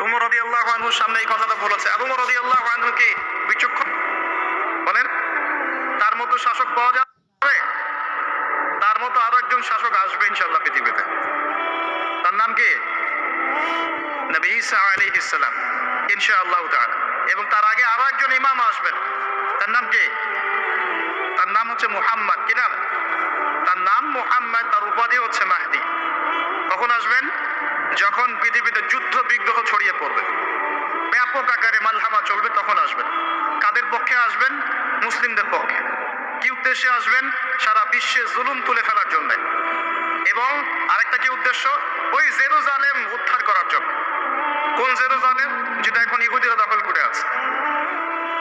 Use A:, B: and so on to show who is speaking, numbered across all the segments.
A: উমর রাদিয়াল্লাহু আনহুর সামনে এই কথাটা বলেছে। আবু বকর রাদিয়াল্লাহু আনহু কি বিচক্ষণ? বলেন, তার মতো শাসক পাওয়া যাবে? তার মতো আরো একজন শাসক আসবে ইনশাআল্লাহ পৃথিবীতে। তার নাম কি? নবী ঈসা আলাইহিস সালাম ইনশাআল্লাহ তাআলা। এবং তার আগে আরো একজন ইমাম আসবেন। তার নাম কি? তার নাম হচ্ছে মুহাম্মদ। কি নাম? তার নাম মুহাম্মদ, তার উপাধি হচ্ছে মাহদি। কখন আসবেন? যখন পৃথিবীতে যুদ্ধ বিগ্রহ ছড়িয়ে পড়বে, ব্যাপক আকারে মালহামা চলবে, তখন আসবেন। কাদের পক্ষে আসবেন? মুসলিমদের পক্ষে। কি উদ্দেশ্যে আসবেন? সারা বিশ্বে জুলুম তুলে ফেলার জন্য। এবং আরেকটা কি উদ্দেশ্য? ওই জেরুজালেম উদ্ধার করার জন্য। কোন জেরুজালেম? যেটা এখন ইহুদিরা দখল করে আছে।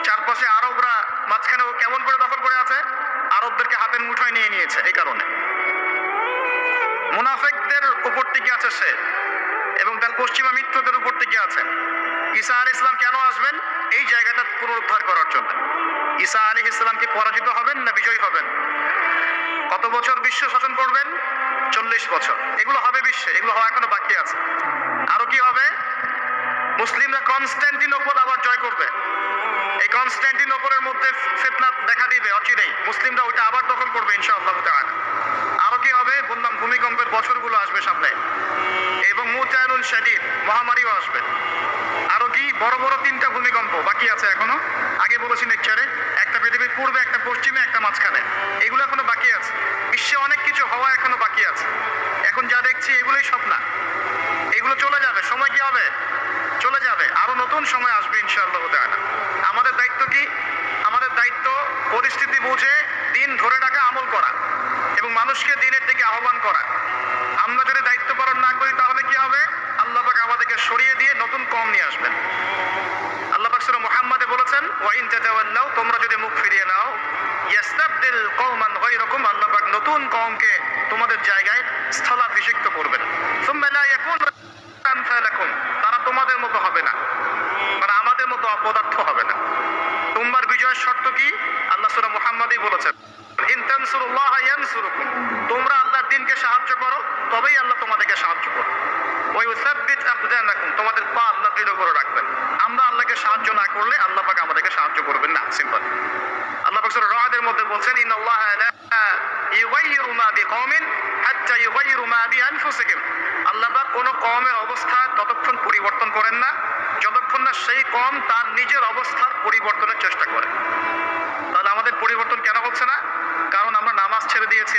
A: চারপাশে আরবরা, মাঝখানে ও কেমন করে দখল করে আছে? আরবদেরকে হাতের মুঠোয় নিয়ে নিয়েছে। এই কারণে মুনাফিকদের উপর টিকে আছে সে, এবং তার পশ্চিমা মিত্রদের উপর টিকে আছে। ঈসা আলাইহিস সালাম কেন আসবেন? এই জায়গাটা পুনরুদ্ধার করার জন্য। ঈসা আলাইহিস সালাম কি পরাজিত হবেন না বিজয়ী হবেন? কত বছর বিশ্ব শাসন করবেন? 40 বছর। এগুলো হবে বিশ্বে, এগুলো হওয়া এখনো বাকি আছে। আরো কি হবে? মুসলিমরা কনস্ট্যান্টিনোপল আবার জয় করবে। এই কনস্ট্যান্টিনোপলের মধ্যে ফিতনা দেখা দিবে অচিরেই। মুসলিমরা ওইটা আবার দখল করবে ইনশাআল্লাহ তাআলা। আরো কি হবে? বললাম, ভূমিকম্পের বছরগুলো আসবে সামনে, এবং মুতায়নুন শাদীদ, মহামারীও আসবে। আরো কি? বড় বড় 3টা ভূমিকম্প বাকি আছে এখনো। আগে বলেছি লেকচারে, একটা পৃথিবীর পূর্বে, একটা পশ্চিমে, একটা মাঝখানে। এগুলো এখনো বাকি আছে। বিশ্বে অনেক কিছু হওয়া এখনো বাকি আছে। এখন যা দেখছি এগুলোই স্বপ্ন। এগুলো চলে যাবে, সময় কি হবে? চলে যাবে। আরো নতুন সময় আসবে ইনশাআল্লাহ তাআলা। আমাদের দায়িত্ব কি? আমাদের দায়িত্ব পরিস্থিতি বুঝে দিন ধরে রাখা, আমল করা, এবং মানুষকে দিনের দিকে আহ্বান করা। আমরা যদি দায়িত্ব পালন না করি তাহলে কি হবে? আল্লাহ পাক আমাদেরকে সরিয়ে দিয়ে নতুন কওম নিয়ে আসবেন। আল্লাহ পাক সূরা মুহাম্মাদে বলেছেন, ওয়া ইন তাতাওয়াল্লাউ, তোমরা যদি মুখ ফিরিয়ে নাও, ইয়াস্তাবদিল কওমান গায়রাকুম, আল্লাহ পাক নতুন কওমকে তোমাদের জায়গায় স্থলাভিষিক্ত করবেন। সুম্মা লা ইয়াকুনু আমসালাকুম, তারা তোমাদের মতো হবে না, মানে আমাদের মতো অপদার্থ হবে না। তোমার বিজয়ের শর্ত কি? আল্লাহ সূরা মুহাম্মাদেই বলেছেন, ইন তানসুরুল্লাহ ইয়ানসুরুকুম, তোমরা আল্লাহর দ্বীনকে সাহায্য করো, তবেই আল্লাহ তোমাদেরকে সাহায্য করবে। ওয়া ইউসাব্বিত আকদামাকুম, তোমাদের পা আল্লাহ দৃঢ় করে রাখবেন। আমরা আল্লাহকে সাহায্য না করলে আল্লাহ পাক আমাদেরকে সাহায্য করবেন না। সিম্পল। আল্লাহ পাক সূরা রাদের মধ্যে বলেন, ইন্নাল্লাহা লা ইউগাইয়িরু মা বিকওমিন হাত্তা ইউগাইয়িরু মা বিআনফুসিহিম, আল্লাহ পাক কোন কওমের অবস্থা ততক্ষণ পরিবর্তন করেন না যতক্ষণ না সেই কওম তার নিজের অবস্থার পরিবর্তনের চেষ্টা করে। তাহলে আমাদের পরিবর্তন কেন হচ্ছে না? কারণ আমরা নামাজ ছেড়ে দিয়েছি।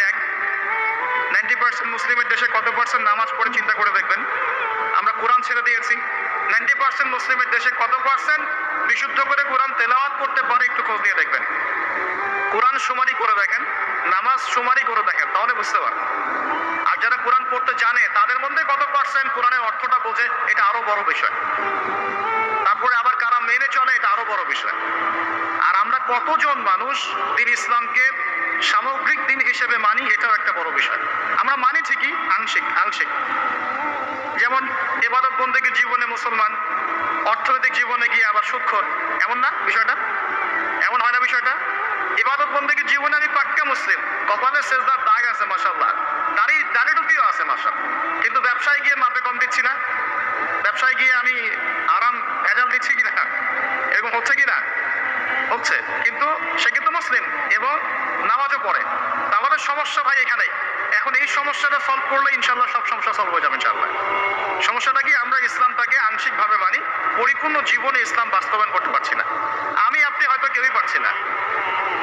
A: 90% মুসলিমের দেশে কত পার্সেন্ট নামাজ পড়ে চিন্তা করে দেখবেন। আমরা কোরআন ছেড়ে দিয়েছি। 90% মুসলিমের দেশে কত পার্সেন্ট বিশুদ্ধ করে কোরআন তেলাওয়াত করতে পারে? একটু খোঁজ নিয়ে দেখবেন। কোরআন শুমারি করে দেখেন, নামাজ শুমারি করে দেখেন, তাহলে বুঝতে পারবেন। আর যারা কোরআন পড়তে জানে তাদের মধ্যে কত পার্সেন্ট কোরআনের অর্থটা বোঝে? এটা আরো বড় বিষয়। তারপরে আবার কারা মেনে চলে? এটা আরো বড় বিষয়। আর আমরা কতজন মানুষ দিন ইসলামকে সামগ্রিক দিন হিসেবে মানি? এটাও একটা বড় বিষয়। আমরা মানি ঠিকই, আংশিক আংশিক। যেমন ইবাদত বন্দেগীর জীবনে মুসলমান, অর্থনৈতিক জীবনে গিয়ে আবার সুদখোর, এমন না বিষয়টা? এমন হয় না বিষয়টা? ইবাদত বন্দেগীর জীবনে আমি পাক্কা মুসলিম, কপালে সেজদার দাগ আছে মাশাআল্লাহ, দাড়ি টুপিও আছে মাশাআল্লাহ, কিন্তু ব্যবসায় গিয়ে মাপে কম দিচ্ছি না, ব্যবসায় গিয়ে আমি আরাম ভেজাল দিচ্ছি কিনা, এরকম হচ্ছে কিনা? হচ্ছে। কিন্তু সে কিন্তু মুসলিম এবং নামাজও পড়ে। তাহলে সমস্যা ভাই এখানেই। এখন এই সমস্যাটা সলভ করলে ইনশাআল্লাহ সব সমস্যা সলভ হয়ে যাবে ইনশাআল্লাহ। সমস্যাটা কি? আমরা ইসলামটাকে আংশিকভাবে মানি, পরিপূর্ণ জীবনে ইসলাম বাস্তবায়ন করতে পারছি না। আমি আপনি হয়তো কেউই পারছি না।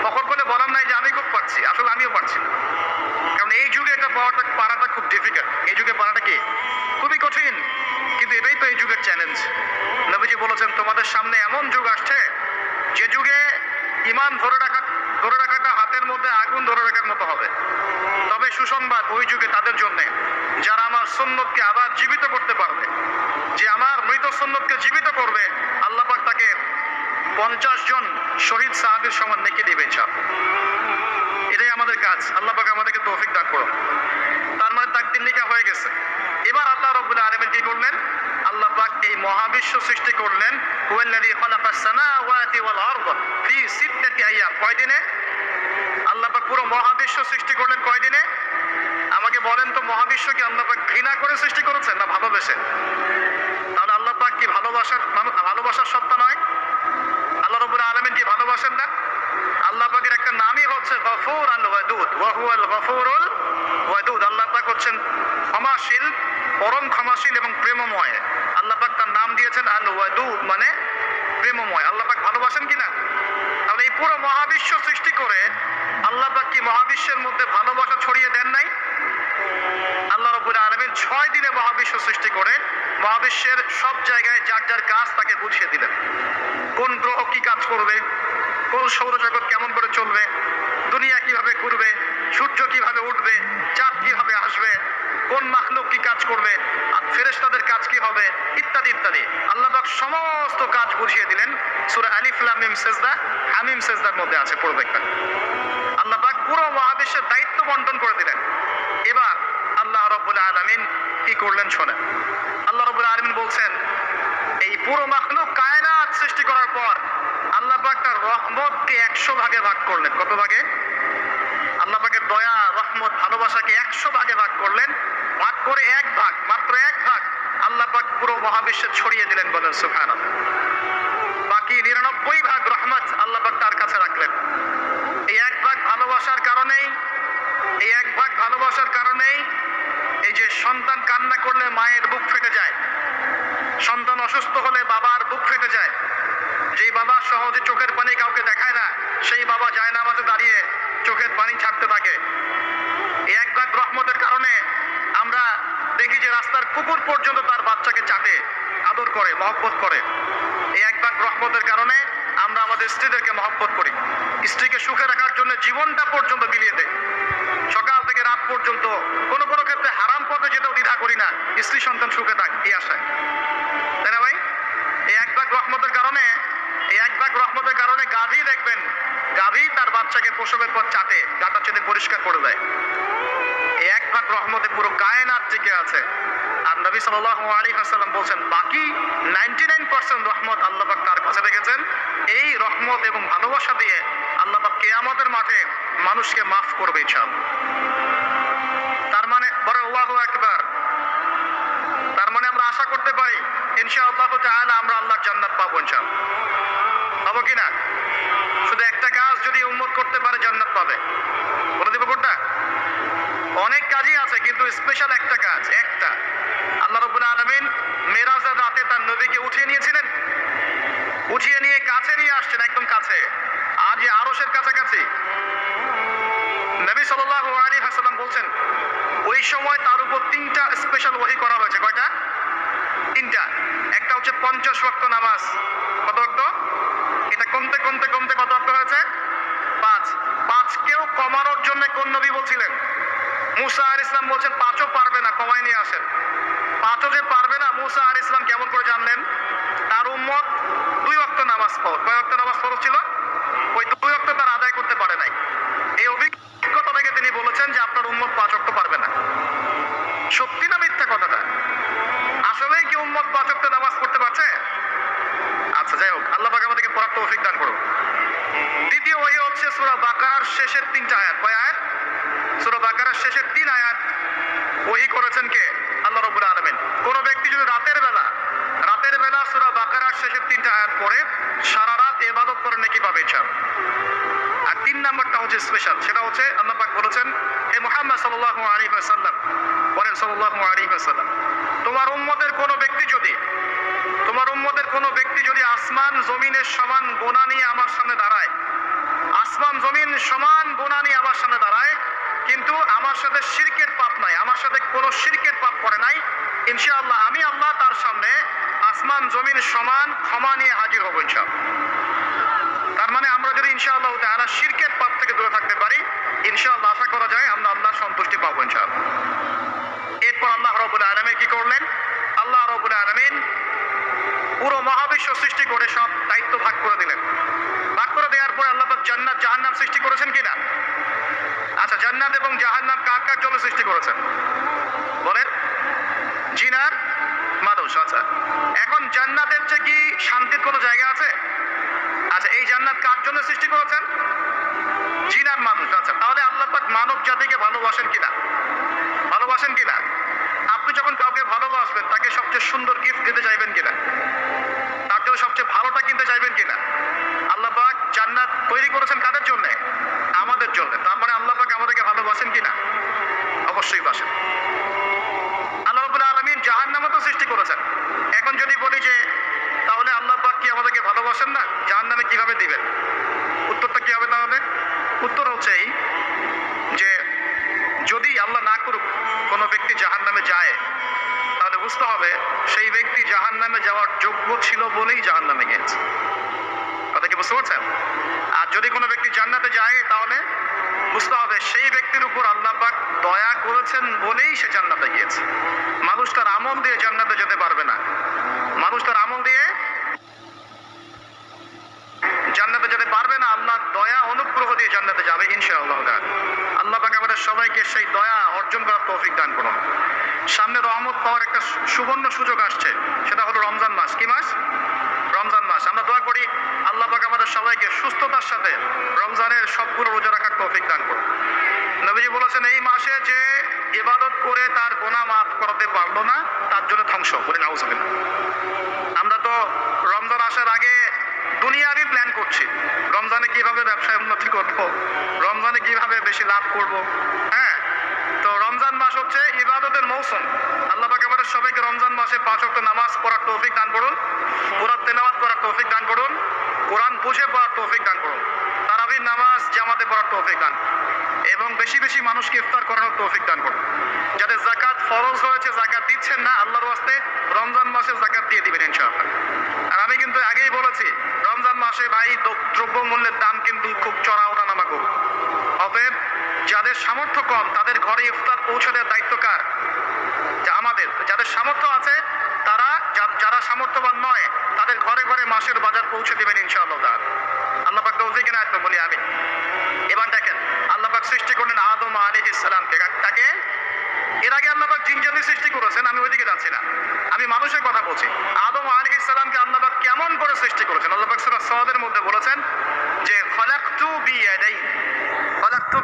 A: তখন বলে বলার নাই যে আমি খুব পারছি, আসলে আমিও পারছি না। কারণ এই যুগে এটা পারাটা খুব ডিফিকাল্ট। এই যুগে পারাটা কি? খুবই কঠিন। কিন্তু এটাই তো এই যুগের চ্যালেঞ্জ। নবীজি বলেছেন, তোমাদের সামনে এমন যুগ আসছে যে যুগে ঈমান ধরে রাখাটা হাতের মধ্যে আগুন ধরে রাখার মতো হবে। তবে সুসংবাদ ওই যুগে তাদের জন্য যারা আমার সুন্নতকে আবার জীবিত করতে পারবে। যে আমার মৃত সুন্নতকে জীবিত করবে, আল্লাহ পাক তাকে 50 জন শহীদ সাহাবীর সমান নেকি দিবে ইনশাআল্লাহ। এটাই আমাদের কাজ। আল্লাহ পাক আমাদেরকে তৌফিক দান করুন। তার মানে তাকদীর লিখা হয়ে গেছে। এবার আল্লাহ রাব্বুল আলামিন কি করলেন? আল্লাহ পাক এই মহাবিশ্ব সৃষ্টি করলেন। হুয়াল্লাযী খালাকাস সামাওয়াতি ওয়াল আরদা ফি সিত্তাতি আইয়াম। কয় দিনে? আল্লাহ পাক পুরো মহাবিশ্ব সৃষ্টি করলেন কয় দিনে? আমাকে বলেন তো, মহাবিশ্ব কি আল্লাহ পাক ঘৃণা করে সৃষ্টি করেছেন না ভালোবেসে? তাহলে আল্লাহ পাক কি ভালোবাসেন ক্ষমাশীল, পরম ক্ষমাশীল এবং প্রেমময়। আল্লাহ পাক তার নাম দিয়েছেন আল ওয়াদুদ, মানে প্রেমময়। আল্লাহ পাক ভালোবাসেন কিনা? তাহলে এই পুরো মহাবিশ্ব সৃষ্টি করে আল্লাহ পাক কি মহাবিশ্বের মধ্যে ভালোবাসা ছড়িয়ে দেন নাই? আল্লাহ রাব্বুল আলামিন 6 দিনে মহাবিশ্ব সৃষ্টি করে মহাবিশ্বের সব জায়গায় যার যার কাজ তাকে বুঝিয়ে দিলেন। কোন গ্রহ কি কাজ করবে, কোন সৌরজগৎ কেমন করে চলবে, দুনিয়া কিভাবে ঘুরবে, সূর্য কিভাবে উঠবে, চাঁদ কিভাবে আসবে, কোন মাখলুক কি কাজ করবে, আর ফেরেশতাদের কাজ কি হবে, ইত্যাদি ইত্যাদি। আল্লাহ পাক সমস্ত কাজ বুঝিয়ে দিলেন। সূরা আলিফ লাম মিম সিজদা, হামিম সিজদার মধ্যে আছে পুরো দেখবেন। আল্লাহ পাক পুরো মহাবিশ্বের দায়িত্ব বন্টন করে দিলেন। এবার আল্লাহ রাব্বুল আলামিন কি করলেন শোনেন। আল্লাহ রাব্বুল আলামিন বলছেন, এই পুরো মাখলুক কায়নাত সৃষ্টি করার পর আল্লাহ পাক তার রহমতকে 100 ভাগে ভাগ করলেন। কত ভাগে? আল্লাহ পাকের দয়া, রহমত, ভালোবাসাকে 100 ভাগে ভাগ করলেন। ভাগ করে এক ভাগ, মাত্র এক ভাগ আল্লাহ পাক পুরো মহাবিশ্বে ছড়িয়ে দিলেন, বলেন সুবহানাল্লাহ। বাকি 99 ভাগ রহমত আল্লাহ পাক তার কাছে রাখলেন। এই এক ভাগ ভালোবাসার কারণেই, এই এক ভাগ ভালোবাসার কারণেই এই যে সন্তান কান্না করলে মায়ের বুক ফেটে যায়, সন্তান অসুস্থ হলে বাবার বুক ফেটে যায়, যেই বাবা সহজে চোখের পানি কাউকে দেখায় না, সেই বাবা জায়নামাজে দাঁড়িয়ে চোখের পানি ছাড়তে থাকে। এই এক ভাগ রহমতের কারণে আমরা দেখি যে রাস্তার কুকুর পর্যন্ত তার বাচ্চাকে চাটে, আদর করে, মহব্বত করে। এই এক ভাগ রহমতের কারণে আমরা আমাদের স্ত্রীদেরকে মহব্বত করি, স্ত্রীকে সুখে রাখার জন্য জীবনটা পর্যন্ত বিলিয়ে দেয়। সকাল থেকে রাত পর্যন্ত কোনো কোনো ক্ষেত্রে হারাম পথে যেতেও দ্বিধা করি না, স্ত্রী সন্তান সুখে থাক এই আশায়, তাই না ভাই? এই এক ভাগ রহমতের কারণে, এই এক ভাগ রহমতের কারণে গাভী দেখবেন, গাভী তার বাচ্চাকে প্রসবের পর চাটে, গাটা চেটে পরিষ্কার করে দেয়। এই এক ভাগ রহমতে পুরো কায়নাত টিকে আছে। আর নবী সাল্লাল্লাহু আলাইহি ওয়াসাল্লাম বলছেন, বাকি 99% রহমত আল্লাহ পাক তার কাছে রেখেছেন। এই রহমত এবং ভালোবাসা দিয়ে আল্লাহ পাক কিয়ামতের মাঠে মানুষকে মাফ করবে ইনশাআল্লাহ। তার মানে বড় আল্লাহু আকবার, তার মানে আমরা আশা করতে পারি ইনশাআল্লাহ তাআলা আমরা আল্লাহর জান্নাত পাবো ইনশাআল্লাহ। পাবো কিনা? শুধু একটা কাজ যদি উম্মত করতে পারে জান্নাত পাবে। বলে দিব কোনটা? অনেক কাজই আছে, কিন্তু স্পেশাল একটা কাজ, একটা। আল্লাহ রাব্বুল আলামিন মেরাজের রাতে তার নবীকে উঠিয়ে নিয়েছিলেন, উঠিয়ে নিয়ে কাছে নিয়ে আসছেন, একদম কাছে, আর যে আরশের কাছাকাছি। নবী সাল্লাল্লাহু আলাইহি ওয়াসাল্লাম বলছেন, ওই সময় তার উপর 3টা স্পেশাল ওহী করা হয়েছে। কয়টা? 3টা। একটা হচ্ছে 50 ওয়াক্ত নামাজ। কত ওয়াক্ত? এটা কমতে কমতে কমতে কত ওয়াক্ত হয়েছে? 5। 5কেও কমানোর জন্য কোন নবী বলছিলেন? মুসা আলাইহিস সালাম বলছেন 5ও পারবে না, কমায় নিয়ে আসেন। 5ও যে পারবে না, মুসা আলাইহিস সালাম কেমন করে জানলেন? তার উম্মত 2 ওয়াক্ত নামাজ পড়ে। কয় ওয়াক্ত নামাজ পড়ছিল? ওই 2 ওয়াক্ত তার আদায় করতে পারে নাই। এই অভিজ্ঞতা থেকে তিনি বলেছেন যে আপনার উম্মত 5 ওয়াক্ত পারবে না। সত্যি না মিথ্যা কথাটা? আসলেই কি উম্মত 5 ওয়াক্ত নামাজ পড়তে পারছে? আচ্ছা, যাই হোক, আল্লাহ পাক আমাদেরকে পড়ার তৌফিক দান করুন। দ্বিতীয় ওহী হচ্ছে সূরা বাকারার শেষের 3টা আয়াত। কয় আয়াত? সূরা বাকারার শেষের 3 আয়াত ওহী করেছেন কে? আল্লাহ রাব্বুল আলামিন। কোন ব্যক্তি যদি রাতের বেলা সূরা বাকারার শেষের 3টা আয়াত পড়ে সারা রাত ইবাদত করে নেকি পাবে ইনশাআল্লাহ। আর 3 নাম্বারটা হচ্ছে স্পেশাল, সেটা হচ্ছে আল্লাহ পাক বলেছেন, হে মুহাম্মদ সাল্লাল্লাহু আলাইহি ওয়াসাল্লাম, বলেন সাল্লাল্লাহু আলাইহি ওয়াসাল্লাম, তোমার উম্মতের কোন ব্যক্তি যদি আসমান জমিনের সমান গুনাহ নিয়ে আমার সামনে দাঁড়ায়, আসমান জমিন সমান গুনাহ নিয়ে আমার সামনে দাঁড়ায়, কিন্তু আমার সাথে শিরকের পাপ নাই, আমার সাথে কোনো শিরকের পাপ করে নাই, ইনশাআল্লাহ আমি আল্লাহ তার সামনে আসমান জমিন সমান ক্ষমা নিয়ে হাজির হব ইনশাআল্লাহ। তার মানে আমরা যদি ইনশাআল্লাহ তাআলা শিরকের পাপ থেকে দূরে থাকতে পারি, ইনশাআল্লাহ আশা করা যায় আমরা আল্লাহর সন্তুষ্টি পাবো ইনশাআল্লাহ। এরপর আল্লাহ রাব্বুল আলামিন কি করলেন? আল্লাহ রাব্বুল আলামিন পুরো মহাবিশ্ব সৃষ্টি করে সব দায়িত্ব ভাগ করে দিলেন। ভাগ করে দেওয়ার পর আল্লাহ পাক জান্নাত জাহান্নাম সৃষ্টি করেছেন কিনা? আচ্ছা, জান্নাত এবং জাহান্নাম কার কার জন্য সৃষ্টি করেছেন বলেন? জিন আর মানুষ। আচ্ছা, এখন জান্নাতের চেয়ে কি শান্তির কোনো জায়গা আছে? আচ্ছা, এই জান্নাত কার জন্য সৃষ্টি করেছেন? জিন আর মানুষ। আচ্ছা, তাহলে আল্লাহ পাক মানব জাতিকে ভালোবাসেন কিনা? ভালোবাসেন কিনা? আপনি যখন কাউকে ভালোবাসবেন, তাকে সবচেয়ে সুন্দর গিফট দিতে চাইবেন কিনা? তার জন্য সবচেয়ে ভালোটা কিনতে চাইবেন কিনা? আল্লাহ পাক জান্নাত তৈরি করেছেন কাদের জন্য? আমাদের জন্য। তার মানে আল্লাহ পাক আমাদেরকে ভালোবাসেন কিনা? অবশ্যই বাসেন। বলি যে তাহলে আল্লাহ পাক কি আমাদেরকে ভালোবাসেন না, জাহান্নামে কিভাবে দিবেন? উত্তরটা কি হবে তাহলে? উত্তর হচ্ছে এই যে যদি আল্লাহ না করুক কোনো ব্যক্তি জাহান্নামে যায়, তাহলে বুঝতে হবে সেই ব্যক্তি জাহান্নামে যাওয়ার যোগ্য ছিল বলেই জাহান্নামে গিয়েছে। কথা কি বুঝতে পারছেন? আর যদি কোনো ব্যক্তি জান্নাতে যায়, তাহলে বুঝতে হবে সেই ব্যক্তির উপর আল্লাহ পাক দয়া করেছেন বলেই সে জান্নাতে গিয়েছে। মানুষ তার আমল দিয়ে জান্নাতে যেতে পারবে না। মানুষ তার আমল দিয়ে জান্নাতে যেতে পারবে না, আল্লাহর দয়া অনুগ্রহ দিয়ে জান্নাতে যাবে ইনশাআল্লাহ তাআলা। আল্লাহ পাক আমাদের সবাইকে সেই দয়া অর্জন করার তৌফিক দান করুন। সামনে রহমত পাওয়ার একটা সুবর্ণ সুযোগ আসছে, সেটা হলো রমজান মাস। কি মাস? রমজান মাস। আমরা দোয়া করি আল্লাহ পাক আমাদের সবাইকে সুস্থতার সাথে রমজানের সবগুলো রোজা রাখার তৌফিক দান করুন। নবীজি বলেছেন এই মাসে যে ইবাদত করে তার গুনাহ মাফ করাতে পারলো না, তার জন্য ধ্বংস। বলে নাউজুবিল্লাহ। আমরা তো রমজান আসার আগে দুনিয়ারই প্ল্যান করছি, রমজানে কিভাবে ব্যবসায় উন্নতি করব, রমজানে কিভাবে বেশি লাভ করব। হ্যাঁ, তো রমজান মাস হচ্ছে ইবাদতের মৌসুম। আল্লাহ পাক আমাদের সবাইকে রমজান মাসে 5 ওয়াক্ত নামাজ পড়ার তৌফিক দান করুন, কোরআন তেলাওয়াত করার তৌফিক দান করুন, কোরআন বুঝে পড়ার তৌফিক দান করুন, তারাবির নামাজ জামাতে পড়ার তৌফিক দান, এবং বেশি বেশি মানুষকে ইফতার করানোর তৌফিক দান করুন। যাদের যাকাত ফরজ হয়েছে, যাকাত দিচ্ছেন না, আল্লাহর ওয়াস্তে রমজান মাসে যাকাত দিয়ে দিবেন ইনশাআল্লাহ। আর আমি কিন্তু আগেই বলেছি রমজান মাসে ভাই দ্রব্য মূল্যের দাম কিন্তু খুব চড়া ওঠানামা করবে। অতএব যাদের সামর্থ্য কম তাদের ঘরে ইফতার পৌঁছে দেওয়ার দায়িত্ব কার? আমাদের। যাদের সামর্থ্য আছে তারা, যারা সামর্থ্যবান নয় তাদের ঘরে ঘরে মাসের বাজার পৌঁছে দিবেন ইনশাআল্লাহ তাআলা। আল্লাহ পাক তৌফিক এনায়েত করুন বলি আমি। এবার দেখেন আল্লাহ পাক সৃষ্টি করলেন আদম আলাইহিস সালামকে। তাকে এর আগে আল্লাহ পাক জিন জাতি সৃষ্টি করেছেন, আমি ওইদিকে যাচ্ছি না, আমি মানুষের কথা বলছি। আদম আলাইহিস সালামকে আল্লাহ পাক কেমন করে সৃষ্টি করেছেন? আল্লাহ পাক সূরা সাদের মধ্যে বলেছেন যে খলাকতু বিয়াদাই, খলাকতু